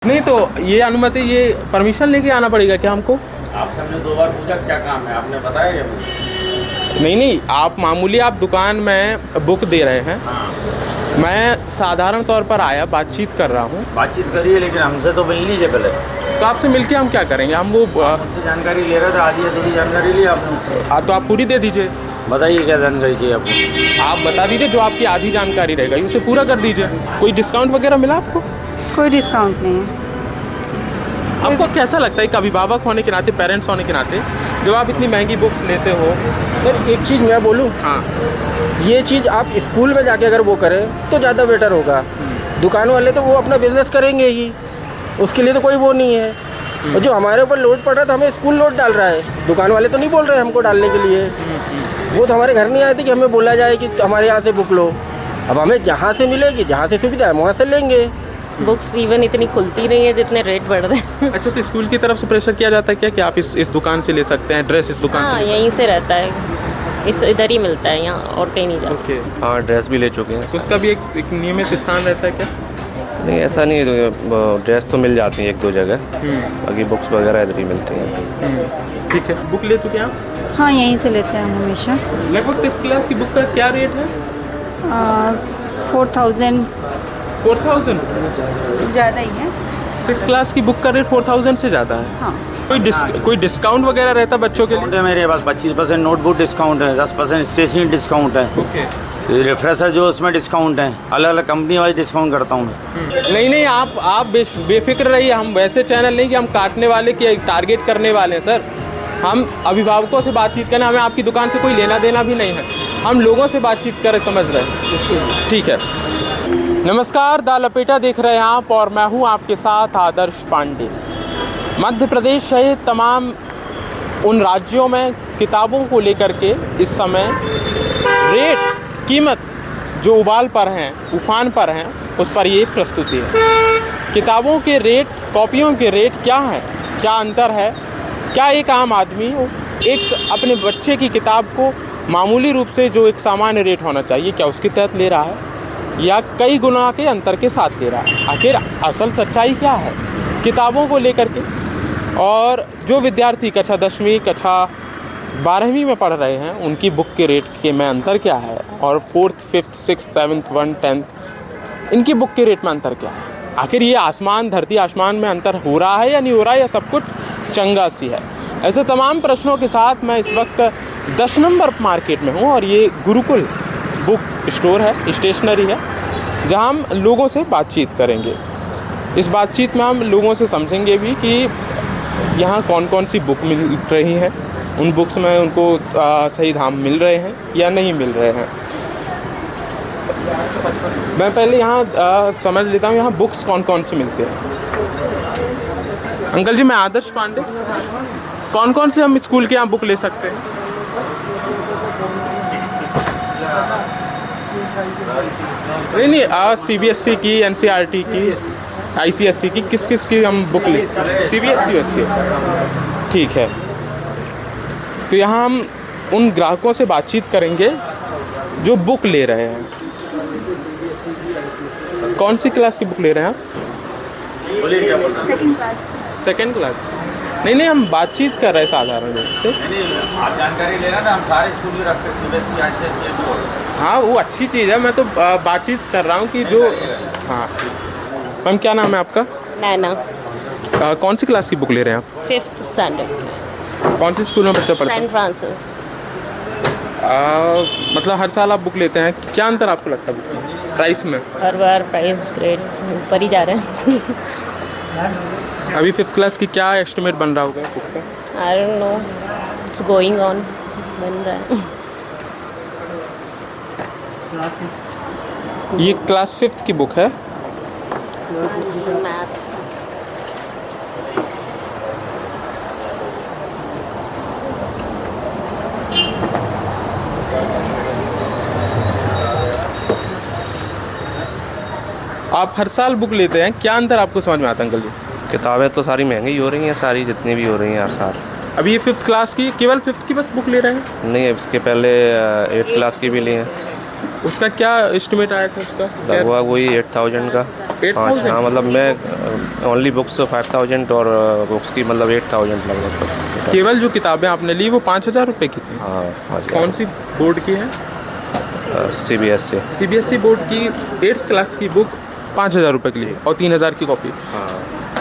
नहीं तो ये अनुमति, ये परमिशन लेके आना पड़ेगा क्या हमको? आपसे हमने 2 बार पूछा क्या काम है, आपने बताया क्या मुझे? नहीं, आप मामूली आप दुकान में बुक दे रहे हैं। हाँ। मैं साधारण तौर पर आया, बातचीत कर रहा हूँ। बातचीत करिए, लेकिन हमसे तो मिल लीजिए पहले। तो आपसे मिलके हम क्या करेंगे? हम वो मुझसे जानकारी ले रहे थे, आधी अधूरी जानकारी ली आपने मुझसे। तो आप पूरी दे दीजिए। बताइए क्या जानकारी चाहिए आपको? आप बता दीजिए, जो आपकी आधी जानकारी रहेगा उसे पूरा कर दीजिए। कोई डिस्काउंट वगैरह मिला आपको? कोई डिस्काउंट नहीं है। आपको कैसा लगता है एक अभिभावक होने के नाते, पेरेंट्स होने के नाते, जब आप इतनी महंगी बुक्स लेते हो? सर एक चीज़ मैं बोलूँ, हाँ, ये चीज़ आप स्कूल में जाके अगर वो करें तो ज़्यादा बेटर होगा। दुकान वाले तो वो अपना बिजनेस करेंगे ही, उसके लिए तो कोई वो नहीं है। और जो हमारे ऊपर लोड पड़ रहा है तो हमें स्कूल लोड डाल रहा है, दुकान वाले तो नहीं बोल रहे हैं हमको डालने के लिए। वो तो हमारे घर नहीं आए थे कि हमें बोला जाए कि हमारे यहाँ से बुक लो। अब हमें जहाँ से मिलेगी, जहाँ से सुविधा है वहाँ से लेंगे। बुक्स इवन इतनी खुलती नहीं है जितने रेट बढ़ रहे हैं। अच्छा, तो स्कूल की तरफ से प्रेशर किया जाता है क्या कि आप इस दुकान से ले सकते हैं, ड्रेस इस दुकान से हाँ, ले सकते यहीं से रहता है, इधर ही मिलता है, यहाँ और कहीं नहीं हैं? जाता। ओके, हाँ, ड्रेस भी ले चुके हैं। तो उसका भी एक नियमित स्थान रहता है क्या? नहीं, ऐसा नहीं है, ड्रेस तो मिल जाती है 1-2 जगह, बाकी बुक्स वगैरह इधर ही मिलती हैं। ठीक है, बुक ले चुके हैं आप? हाँ, यहीं से लेते हैं हम हमेशा। लगभग 6th क्लास की बुक का क्या रेट है? 4000 4000? ज़्यादा ही है। 6th क्लास की बुक का रेट 4000 से ज़्यादा है। हाँ। कोई डिस्काउंट वगैरह रहता है बच्चों के लिए? डिस्काउंट है मेरे पास, 25% नोटबुक डिस्काउंट है, 10% स्टेशनरी डिस्काउंट है, ओके। रिफ्रेशर जो उसमें डिस्काउंट है, अलग अलग कंपनी वाइज डिस्काउंट करता हूँ। नहीं, आप बेफिक्र रहिए। हम वैसे चैनल नहीं कि हम काटने वाले कि टारगेट करने वाले हैं सर। हम अभिभावकों से बातचीत करें, हमें आपकी दुकान से कोई लेना देना भी नहीं है। हम लोगों से बातचीत करें, समझ रहे हैं? ठीक है। नमस्कार, द लपेटा देख रहे हैं आप और मैं हूं आपके साथ आदर्श पांडे। मध्य प्रदेश सहित तमाम उन राज्यों में किताबों को लेकर के इस समय रेट, कीमत जो उबाल पर हैं, उफान पर हैं, उस पर ये प्रस्तुति है। किताबों के रेट, कॉपियों के रेट क्या हैं, क्या अंतर है, क्या एक आम आदमी एक अपने बच्चे की किताब को मामूली रूप से जो एक सामान्य रेट होना चाहिए, क्या उसके तहत ले रहा है या कई गुना के अंतर के साथ ले रहा है? आखिर असल सच्चाई क्या है किताबों को लेकर के? और जो विद्यार्थी कक्षा 10वीं, कक्षा 12वीं में पढ़ रहे हैं, उनकी बुक के रेट के में अंतर क्या है? और 4th, 5th, 6th, 7th, 1, 10th इनकी बुक के रेट में अंतर क्या है? आखिर ये आसमान, धरती आसमान में अंतर हो रहा है या नहीं हो रहा है, या सब कुछ चंगा सी है? ऐसे तमाम प्रश्नों के साथ मैं इस वक्त 10 नंबर मार्केट में हूँ और ये गुरुकुल बुक स्टोर है, स्टेशनरी है, जहाँ हम लोगों से बातचीत करेंगे। इस बातचीत में हम लोगों से समझेंगे भी कि यहाँ कौन कौन सी बुक मिल रही हैं, उन बुक्स में उनको सही दाम मिल रहे हैं या नहीं मिल रहे हैं। मैं पहले यहाँ समझ लेता हूँ यहाँ बुक्स कौन कौन से मिलते हैं। अंकल जी, मैं आदर्श पांडे। कौन कौन से हम स्कूल के यहाँ बुक ले सकते हैं? नहीं, CBSE की, NCERT की, ICSE की, किस किस की हम बुक ले? CBSE उसके। ठीक है, तो यहाँ हम उन ग्राहकों से बातचीत करेंगे जो बुक ले रहे हैं। कौन सी क्लास की बुक ले रहे हैं आप? Second class. नहीं, हम बातचीत कर रहे हैं साधारण लोगों से। आप जानकारी लेना ना, हम सारे स्कूल भी रखते हैं, CBSE, ICSE। हाँ, वो अच्छी चीज़ है, मैं तो बातचीत कर रहा हूँ कि जो। हाँ मैम, क्या नाम है आपका? नैना। कौन सी क्लास की बुक ले रहे हैं आप? 5th standard. कौन सी स्कूल में बच्चा पढ़ता है? Saint Francis. मतलब हर साल आप बुक लेते हैं, क्या अंतर आपको लगता है बुक में, प्राइस में? हर बार प्राइस ग्रेड ऊपर ही जा रहे हैं। अभी 5th क्लास की क्या एस्टिमेट बन रहा होगा बुक का? I don't know, it's going on, बन रहा है। ये क्लास 5th की बुक है। मैथ्स। आप हर साल बुक लेते हैं, क्या अंतर आपको समझ में आता है अंकल जी? किताबें तो सारी महंगी हो रही हैं, सारी जितनी भी हो रही हैं हर साल। अभी ये 5th क्लास की, केवल 5th की बस बुक ले रहे हैं? नहीं, इसके पहले 8th क्लास की भी ली हैं। उसका क्या एस्टिमेट आया था उसका? लगभग वही 8000 का। 8,000? हाँ मतलब मैं ओनली बुक्स 5,000 और बुक्स की मतलब 8,000 लगभग। केवल जो किताबें आपने ली वो 5,000 रुपये की थी। हाँ 5,000। कौन सी बोर्ड की है? CBS से। CBSE बोर्ड की 8th क्लास की बुक 5,000 रुपये के लिए और 3,000 की कॉपी। हाँ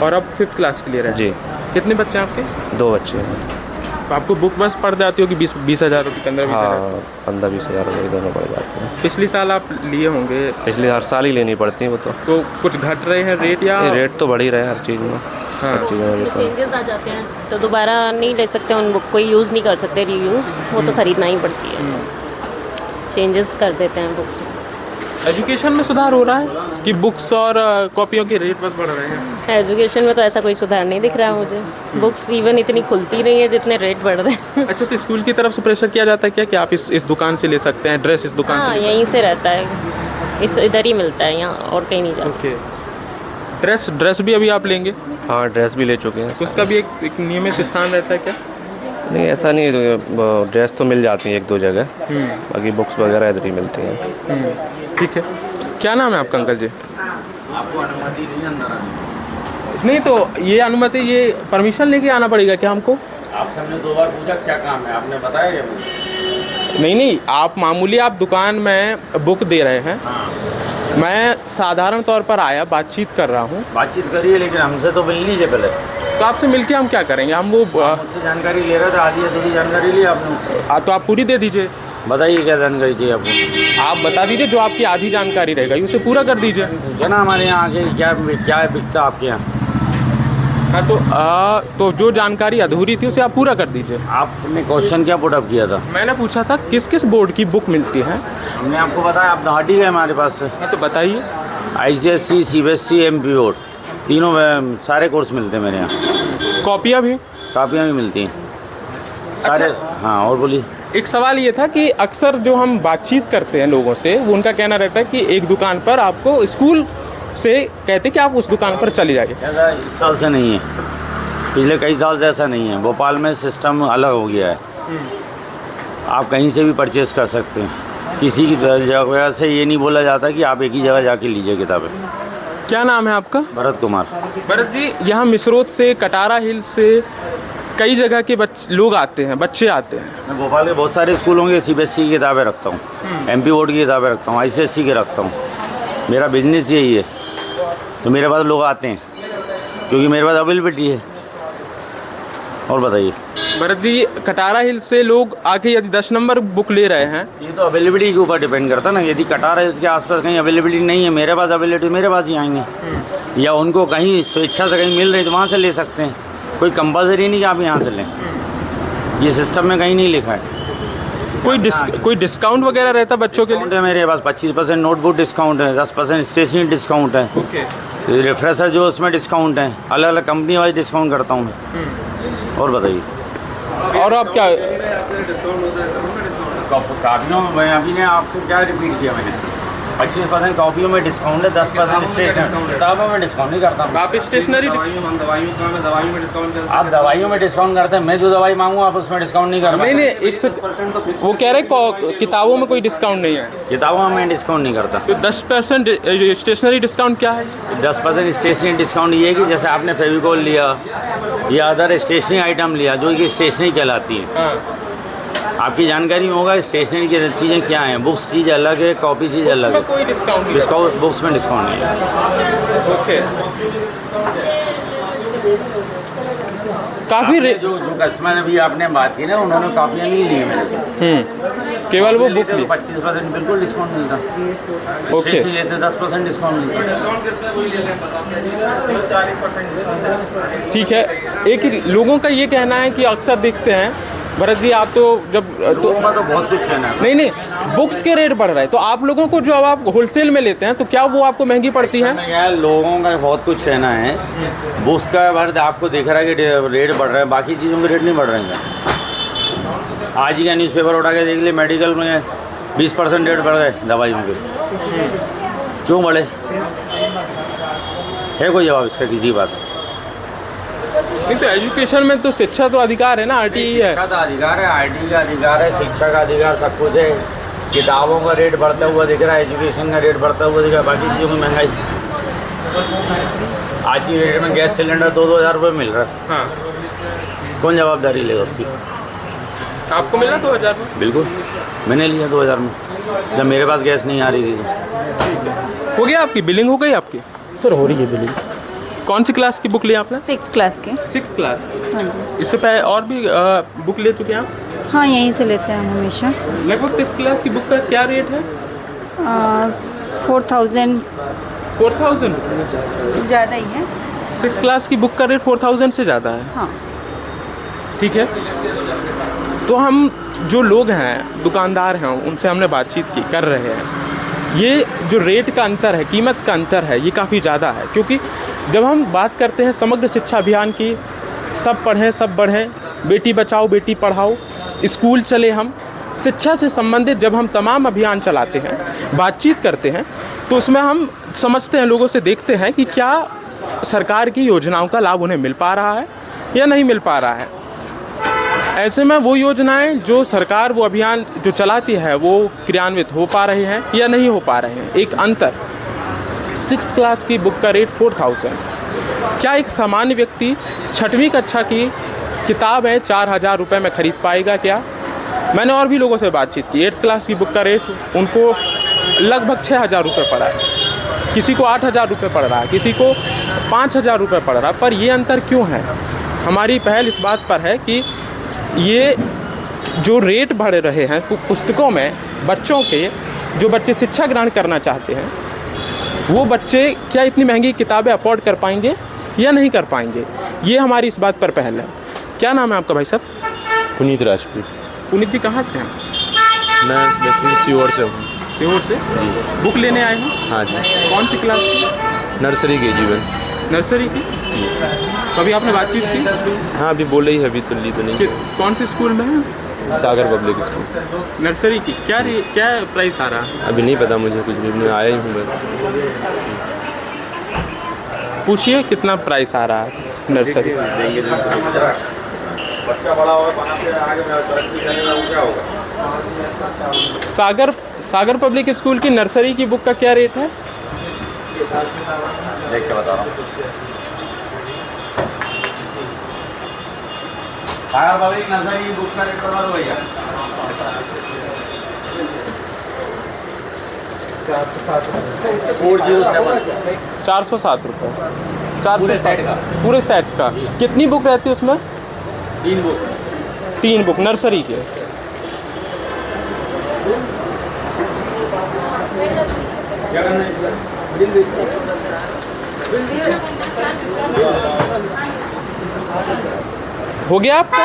और अब 5th क्लास के लिए रहे। जी। कितने बच्चे हैं आपके? 2 बच्चे हैं। तो आपको बुक बस पड़ जाती होगी 20,000 रुपये, 15-20,000? हाँ 15-20 हज़ार रुपये दोनों पड़ जाते हैं। पिछली साल आप लिए होंगे पिछले हर साल ही लेनी पड़ती है वो तो कुछ घट रहे हैं रेट या? ये रेट तो बढ़ ही रहे हैं हर चीज़ में। सब चीज़ों में रेट चेंजेस आ जाते हैं तो दोबारा नहीं ले सकते उन बुक को, यूज़ नहीं कर सकते रीयूज़, वो तो ख़रीदना ही पड़ती है। चेंजेस कर देते हैं बुक्स में। एजुकेशन में सुधार हो रहा है कि बुक्स और कॉपियों के रेट बस बढ़ रहे हैं? एजुकेशन में तो ऐसा कोई सुधार नहीं दिख रहा मुझे। बुक्स इवन इतनी खुलती नहीं है जितने रेट बढ़ रहे हैं। अच्छा, तो स्कूल की तरफ से प्रेशर किया जाता है क्या कि आप इस दुकान से ले सकते हैं, ड्रेस इस दुकान हाँ से ले यहीं से रहता है, इधर ही मिलता है, यहाँ और कहीं नहीं जाता। ओके। ड्रेस भी अभी आप लेंगे हाँ ड्रेस भी ले चुके हैं। तो उसका भी एक नियमित स्थान रहता है क्या? नहीं ऐसा नहीं है, ड्रेस तो मिल जाती हैं 1-2 जगह, बाकी बुक्स वगैरह इधर ही मिलती हैं। ठीक है। क्या नाम है आपका अंकल जी? आपको अनुमति नहीं अंदर आने? नहीं तो ये अनुमति, ये परमिशन लेके आना पड़ेगा क्या हमको? आपसे हमने 2 बार पूछा क्या काम है, आपने बताया क्या मुझे? नहीं, आप मामूली आप दुकान में बुक दे रहे हैं। मैं साधारण तौर पर आया, बातचीत कर रहा हूँ। बातचीत करिए लेकिन हमसे तो मिल लीजिए पहले। तो आपसे मिलके हम क्या करेंगे? हम वो मुझसे जानकारी ले रहे थे, आधी अधूरी जानकारी ली आपने मुझसे। तो आप पूरी दे दीजिए। बताइए क्या जानकारी चाहिए आपको? आप बता दीजिए, जो आपकी आधी जानकारी रहेगा उसे पूरा कर दीजिए। पूछा ना हमारे यहाँ आके क्या बिकता आपके यहाँ। हाँ तो जो जानकारी अधूरी थी उसे आप पूरा कर दीजिए। आपने क्वेश्चन क्या पुटअप किया था? मैंने पूछा था किस किस बोर्ड की बुक मिलती है। हमने आपको बताया, आप दहाड़ी गए हमारे पास से। हाँ तो बताइए। ICSE, CBSE, MP बोर्ड, तीनों में सारे कोर्स मिलते हैं मेरे यहाँ। कॉपियाँ भी? कापियाँ भी मिलती हैं सारे। हाँ और बोलिए। एक सवाल ये था कि अक्सर जो हम बातचीत करते हैं लोगों से, वो उनका कहना रहता है कि एक दुकान पर आपको स्कूल से कहते कि आप उस दुकान पर चले जाइए। ऐसा इस साल से नहीं है, पिछले कई साल से ऐसा नहीं है। भोपाल में सिस्टम अलग हो गया है, आप कहीं से भी परचेज़ कर सकते हैं। किसी की जगह से ये नहीं बोला जाता कि आप एक ही जगह जाके लीजिए किताबें। क्या नाम है आपका? भरत कुमार। भरत जी, यहाँ मिसरोद से, कटारा हिल से कई जगह के लोग आते हैं, बच्चे आते हैं। मैं भोपाल के बहुत सारे स्कूलों के CBSE की किताबें रखता हूँ, MP बोर्ड की किताबें रखता हूँ, ICSE के रखता हूँ। मेरा बिजनेस यही है, तो मेरे पास लोग आते हैं क्योंकि मेरे पास अवेलेबिलिटी है। और बताइए। भरत जी, कटारा हिल से लोग आके यदि 10 नंबर बुक ले रहे हैं, ये तो अवेलेबिलिटी के ऊपर डिपेंड करता है ना। यदि कटारा हिल्स के आसपास कहीं अवेलेबिलिटी नहीं है, मेरे पास अवेलेबिलिटी, मेरे पास ही आएंगे। या उनको कहीं स्वेच्छा से कहीं मिल रही तो वहाँ से ले सकते हैं। कोई कंपलसरी नहीं कि आप यहाँ से लें, ये सिस्टम में कहीं नहीं लिखा है। कोई डिस्काउंट वगैरह रहता है बच्चों के लिए? डिस्काउंट है मेरे पास, 25% नोटबुक डिस्काउंट है, 10% स्टेशनरी डिस्काउंट है। ओके। रिफ्रेशर जो उसमें डिस्काउंट है, अलग अलग कंपनी वाइज डिस्काउंट करता हूँ मैं। और बताइए। और आप क्या? कॉपियों में मैं अभी ने आपको क्या रिपीट किया मैंने? 25% कॉपियों में डिस्काउंट है, 10% स्टेशनरी। किताबों में डिस्काउंट नहीं करता हूँ। आप स्टेशनरी? आप दवाइयों में डिस्काउंट करते हैं, मैं जो दवाई मांगूँ आप उसमें डिस्काउंट नहीं करते। नहीं, एक से वो कह रहे किताबों में कोई डिस्काउंट नहीं है। किताबों में मैं डिस्काउंट नहीं करता। तो 10% स्टेशनरी डिस्काउंट क्या है? 10% स्टेशनरी डिस्काउंट ये है कि जैसे आपने फेविकॉल लिया या अदर स्टेशनरी आइटम लिया जो कि स्टेशनरी कहलाती है। हाँ। आपकी जानकारी में होगा स्टेशनरी की चीज़ें क्या हैं। बुक्स चीज़ अलग है, कॉपी चीज़ अलग है। कोई डिस्काउंट? डिस्काउंट बुक्स में डिस्काउंट नहीं है। ओके। काफ़ी जो कस्टमर अभी आपने बात की ना, उन्होंने कॉपियाँ नहीं ली मेरे से, केवल वो बुक ली। 25% बिल्कुल डिस्काउंट मिलता। ओके। स्टेशनरी लेते 10% डिस्काउंट मिलता। ठीक है। एक लोगों का ये कहना है कि अक्सर देखते हैं भरत जी, आप तो जब लोगों का तो बहुत कुछ कहना है। नहीं, बुक्स के रेट बढ़ रहे हैं तो आप लोगों को जो आप होलसेल में लेते हैं तो क्या वो आपको महंगी पड़ती है? यार लोगों का बहुत कुछ कहना है। बुक्स का भारत आपको देख रहा है कि रेट बढ़ रहा है, बाकी चीज़ों के रेट नहीं बढ़ रहे हैं। आज ही का न्यूज़पेपर उठा के देख लिए, मेडिकल में 20% रेट बढ़ गए दवाइयों के। क्यों बढ़े? है कोई जवाब इसका किसी के पास? नहीं तो एजुकेशन में तो शिक्षा तो अधिकार है ना, RTE है। शिक्षा का अधिकार है, RTE का अधिकार है, शिक्षा का अधिकार, सब कुछ है। किताबों का रेट बढ़ता हुआ दिख रहा है, एजुकेशन का रेट बढ़ता हुआ दिख रहा है, बाकी चीज़ों की महंगाई। आज की डेट में गैस सिलेंडर 2-2 हज़ार रुपये मिल रहा है, हाँ कौन जवाबदारी लेगा उसकी? आपको मिला 2000 में? बिल्कुल, मैंने लिया 2000 में, जब मेरे पास गैस नहीं आ रही थी तो। हो गया आपकी बिलिंग हो गई आपकी? सर हो रही है बिलिंग। कौन सी क्लास की बुक ली आपने? 6th क्लास के। 6th class. हाँ जी। इससे पहले और भी बुक ले चुके हैं आप? हाँ यहीं से लेते हैं हम हमेशा। लगभग 6th क्लास की बुक का क्या रेट है? 4000 4000 ज़्यादा ही है। 6th क्लास की बुक का रेट 4000 से ज़्यादा है। हाँ। ठीक है, तो हम जो लोग हैं, दुकानदार हैं, उनसे हमने बातचीत की कर रहे हैं। ये जो रेट का अंतर है, कीमत का अंतर है, ये काफ़ी ज़्यादा है। क्योंकि जब हम बात करते हैं समग्र शिक्षा अभियान की, सब पढ़ें सब बढ़ें, बेटी बचाओ बेटी पढ़ाओ, स्कूल चले, हम शिक्षा से संबंधित जब हम तमाम अभियान चलाते हैं, बातचीत करते हैं, तो उसमें हम समझते हैं, लोगों से देखते हैं कि क्या सरकार की योजनाओं का लाभ उन्हें मिल पा रहा है या नहीं मिल पा रहा है। ऐसे में वो योजनाएं जो सरकार, वो अभियान जो चलाती है, वो क्रियान्वित हो पा रहे हैं या नहीं हो पा रहे हैं। एक अंतर, 6th क्लास की बुक का रेट 4000। क्या एक सामान्य व्यक्ति 6वीं कक्षा की किताब है 4000 रुपये में ख़रीद पाएगा क्या? मैंने और भी लोगों से बातचीत की। 8th क्लास की बुक का रेट उनको लगभग 6000 रुपये पड़ा है, किसी को 8000 रुपये पड़ रहा है, किसी को 5000 रुपये पड़ रहा है। पर ये अंतर क्यों है? हमारी पहल इस बात पर है कि ये जो रेट बढ़ रहे हैं पुस्तकों में, बच्चों के, जो बच्चे शिक्षा ग्रहण करना चाहते हैं, वो बच्चे क्या इतनी महंगी किताबें अफोर्ड कर पाएंगे या नहीं कर पाएंगे, ये हमारी इस बात पर पहल है। क्या नाम है आपका भाई साहब? पुनीत राजपूत। पुनीत जी कहाँ से हैं? मैं वैसे सीहोर से हूँ। सीहोर से जी। बुक लेने आए हैं? हाँ जी। कौन सी क्लास की? नर्सरी KG में। नर्सरी की? कभी आपने बातचीत की? हाँ अभी बोले ही, अभी तो ली तो नहीं। कौन सी स्कूल में है? सागर पब्लिक स्कूल। नर्सरी की क्या प्राइस आ रहा है? अभी नहीं पता मुझे कुछ भी, मैं आया ही हूँ बस। पूछिए कितना प्राइस आ रहा है नर्सरी? बच्चा बड़ा होगा, आगे में तरक्की करेगा, वो क्या होगा? सागर पब्लिक स्कूल की नर्सरी की बुक का क्या रेट है? देख के बता रहा हूँ। सागर पब्लिक नर्सरी की बुक का रेट बता दो भैया। 407 रुपये। 407 पूरे सेट का। कितनी बुक रहती है उसमें? 3 बुक। 3 बुक नर्सरी के। क्या करना है? हो गया आपका?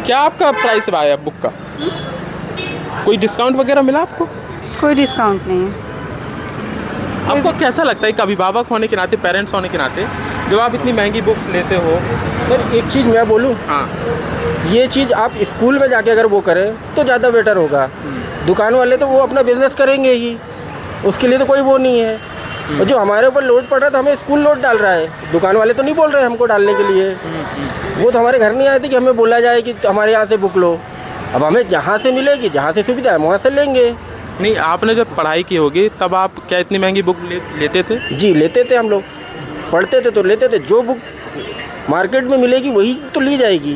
क्या आपका प्राइस आया बुक का? कोई डिस्काउंट वगैरह मिला आपको? कोई डिस्काउंट नहीं है। आपको कैसा लगता है एक अभिभावक होने के नाते, पेरेंट्स होने के नाते, जब आप इतनी महंगी बुक्स लेते हो? सर एक चीज़ मैं बोलूँ, हाँ, ये चीज़ आप स्कूल में जाके अगर वो करें तो ज़्यादा बेटर होगा। दुकान वाले तो वो अपना बिजनेस करेंगे ही, उसके लिए तो कोई वो नहीं है। और जो हमारे ऊपर लोड पड़ रहा है तो हमें स्कूल लोड डाल रहा है, दुकान वाले तो नहीं बोल रहे हैं हमको डालने के लिए। वो तो हमारे घर नहीं आए थे कि हमें बोला जाए कि हमारे यहाँ से बुक लो। अब हमें जहाँ से मिलेगी, जहाँ से सुविधा है, वहाँ से लेंगे। नहीं, आपने जब पढ़ाई की होगी तब आप क्या इतनी महंगी बुक लेते थे? जी लेते थे, हम लोग पढ़ते थे तो लेते थे। जो बुक मार्केट में मिलेगी वही तो ली जाएगी।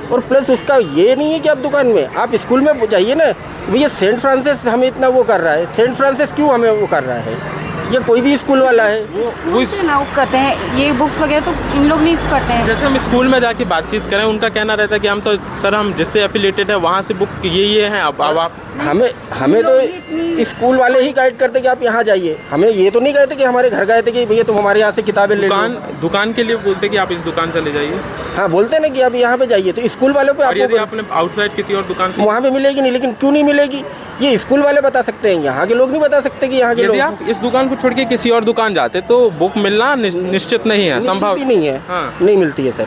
और प्लस उसका ये नहीं है कि आप दुकान में, आप स्कूल में जाइए ना, भैया सेंट फ्रांसिस हमें इतना वो कर रहा है, सेंट फ्रांसिस क्यों हमें वो कर रहा है? ये कोई भी स्कूल वाला है वो इस ना वो करते हैं, ये बुक्स वगैरह तो इन लोग नहीं करते हैं। जैसे हम स्कूल में जाके बातचीत करें, उनका कहना रहता है कि हम तो सर, हम जिससे एफिलेटेड है वहाँ से बुक ये हैं। अब आप हमें तो स्कूल वाले ही गाइड करते कि आप यहाँ जाइए। हमें ये तो नहीं कहते कि हमारे घर गए थे कि भैया तुम हमारे यहाँ से किताबें ले लो। दुकान के लिए बोलते कि आप इस दुकान चले जाइए। हाँ बोलते ना कि आप यहाँ पे जाइए, तो स्कूल वालों पे और यदि आपको आपने आउटसाइड किसी और दुकान से, वहाँ पे मिलेगी नहीं। लेकिन क्यों नहीं मिलेगी, ये स्कूल वाले बता सकते हैं, यहाँ के लोग नहीं बता सकते कि यहाँ के यदि लोग। आप इस दुकान को छोड़ के किसी और दुकान जाते तो बुक मिलना निश्चित नहीं है, संभव नहीं है। हाँ। नहीं मिलती है सर,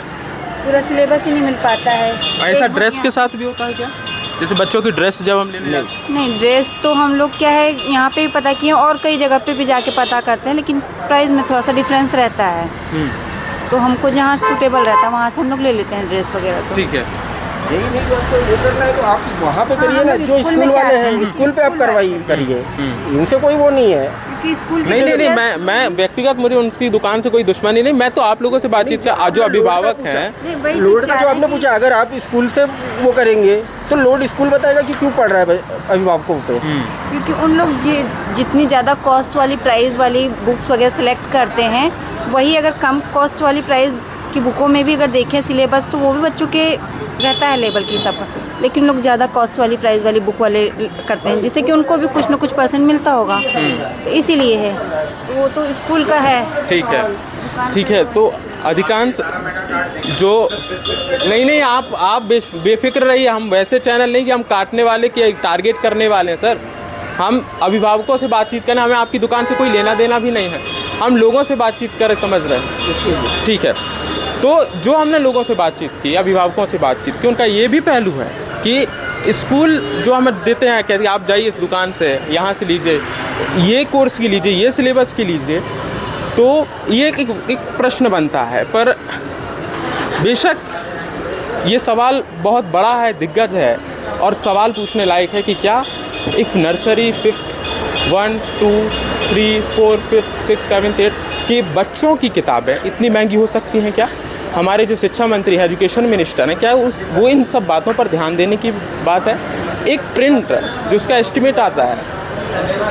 पूरा सिलेबस ही नहीं मिल पाता है। ऐसा ड्रेस के साथ भी होता है क्या? जैसे बच्चों की ड्रेस जब हम लेने जाते हैं? नहीं, ड्रेस तो हम लोग क्या है यहाँ पे भी पता किए और कई जगह पे भी जाके पता करते हैं, लेकिन प्राइस में थोड़ा सा डिफरेंस रहता है। तो हमको जहाँ सूटेबल रहता है वहाँ से हम लोग ले लेते हैं ड्रेस वगैरह। तो ठीक है, यही नहीं, जो आपको वो करना है तो आप वहाँ पे करिए ना, जो स्कूल वाले हैं स्कूल पे आप करवाइए करिए, इनसे कोई वो नहीं है। आपकी स्कूल की नहीं नहीं नहीं जरूरत- मैं व्यक्तिगत मुझे उनकी दुकान से कोई दुश्मनी नहीं, मैं तो आप लोगों से बातचीत कर जो अभिभावक हैं। नहीं, वही लोड चीज़ का चाह जो रहे आपने हैं पूछा, अगर आप स्कूल से वो करेंगे तो लोड स्कूल बताएगा कि क्यों पढ़ रहा है अभिभावकों पे। क्योंकि उन लोग जितनी ज़्यादा कॉस्ट वाली प्राइस वाली बुक्स वगैरह सेलेक्ट करते हैं, वही अगर कम कॉस्ट वाली प्राइस की बुकों में भी अगर देखें सिलेबस, तो वो भी बच्चों के रहता है लेवल के हिसाब का, लेकिन लोग ज़्यादा कॉस्ट वाली प्राइस वाली बुक वाले करते हैं, जिससे कि उनको भी कुछ ना कुछ % मिलता होगा, तो इसीलिए है। तो वो तो स्कूल का है। ठीक है तो अधिकांश जो नहीं आप बेफिक्र रहिए, हम वैसे चैनल नहीं कि हम काटने वाले कि टारगेट करने वाले हैं सर। हम अभिभावकों से बातचीत करना, हमें आपकी दुकान से कोई लेना देना भी नहीं है, हम लोगों से बातचीत करें, समझ रहे हैं। ठीक है, तो जो हमने लोगों से बातचीत की, अभिभावकों से बातचीत की, उनका ये भी पहलू है कि स्कूल जो हमें देते हैं, कहते हैं आप जाइए इस दुकान से, यहाँ से लीजिए, ये कोर्स की लीजिए, ये सिलेबस की लीजिए, तो ये एक प्रश्न बनता है। पर बेशक ये सवाल बहुत बड़ा है, दिग्गज है, और सवाल पूछने लायक है कि क्या एक नर्सरी 5th 1 2 3 4 5 6 7 8 के बच्चों की किताबें इतनी महंगी हो सकती हैं क्या? हमारे जो शिक्षा मंत्री है, एजुकेशन मिनिस्टर है, क्या वो इन सब बातों पर ध्यान देने की बात है? एक प्रिंट जिसका एस्टिमेट आता है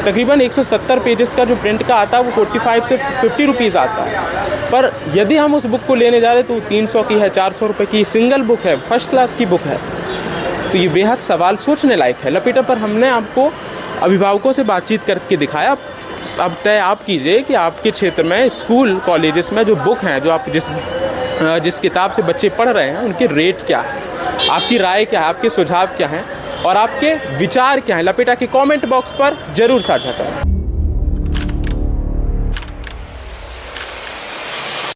तकरीबन 170 पेजेस का, जो प्रिंट का आता है वो 45 से 50 रुपीज़ आता है, पर यदि हम उस बुक को लेने जा रहे हैं तो 300 की है, 400 रुपये की सिंगल बुक है, फर्स्ट क्लास की बुक है। तो ये बेहद सवाल सोचने लायक है। लपेटा पर हमने आपको अभिभावकों से बातचीत करके दिखाया। अब तय आप कीजिए कि आपके क्षेत्र में स्कूल कॉलेजेस में जो बुक हैं, जो आप जिस किताब से बच्चे पढ़ रहे हैं, उनके रेट क्या है, आपकी राय क्या है, आपके सुझाव क्या हैं और आपके विचार क्या हैं, लपेटा के कमेंट बॉक्स पर ज़रूर साझा करें।